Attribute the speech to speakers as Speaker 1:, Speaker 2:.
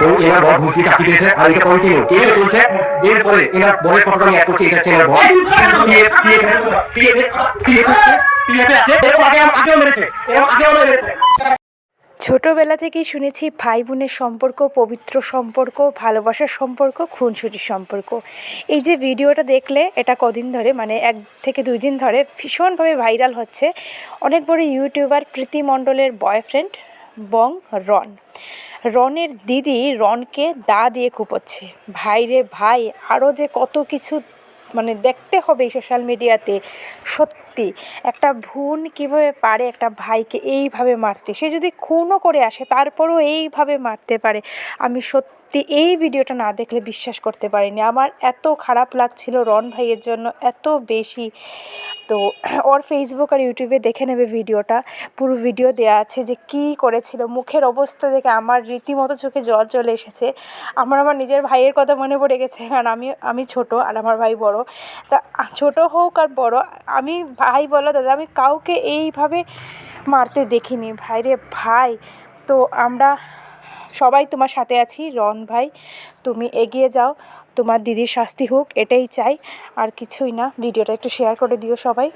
Speaker 1: তো এনার বর ঘুষি চাকরি পেয়েছে আর এটা কন্টিনিউ কেস চলছে। এরপরে এনার বরের ফটো আমি অ্যাড করছি, এটা হচ্ছে এনার বর।
Speaker 2: ছোটোবেলা থেকেই শুনেছি ভাই বোনের সম্পর্ক পবিত্র সম্পর্ক, ভালোবাসার সম্পর্ক, খুনসুটির সম্পর্ক। এই যে ভিডিওটা দেখলে, এটা কদিন ধরে মানে 1 থেকে 2 দিন ধরে ভীষণভাবে ভাইরাল হচ্ছে। অনেক বড় ইউটিউবার প্রীতি মণ্ডলের বয়ফ্রেন্ড বং রন, রনের দিদি রনকে দা দিয়ে কুপোচ্ছে। ভাই রে ভাই, আরও যে কত কিছু মানে দেখতে হবে এই সোশ্যাল মিডিয়াতে। সত্যি একটা বোন কীভাবে পারে একটা ভাইকে এইভাবে মারতে, সে যদি খুনও করে আসে তারপরেও এইভাবে মারতে পারে। আমি সত্যি এই ভিডিওটা না দেখলে বিশ্বাস করতে পারিনি। আমার এত খারাপ লাগছিল রন ভাইয়ের জন্য, এত বেশি। তো ওর ফেসবুক আর ইউটিউবে দেখে নেবে ভিডিওটা, পুরো ভিডিও দেওয়া আছে যে কী করেছিল। মুখের অবস্থা দেখে আমার রীতিমতো চোখে জল চলে এসেছে। আমার নিজের ভাইয়ের কথা মনে পড়ে গেছে, কারণ আমি ছোট আর আমার ভাই বড়। তা ছোট হোক আর বড়, আমি ভাই বলো দাদা, আমি কাউকে এইভাবে মারতে দেখিনি। ভাই রে ভাই, তো আমরা সবাই তোমার সাথে আছি। রন ভাই, তুমি এগিয়ে যাও, তোমার দিদির শাস্তি হোক, এটাই চাই, আর কিছুই না। ভিডিওটা একটু শেয়ার করে দিও সবাই।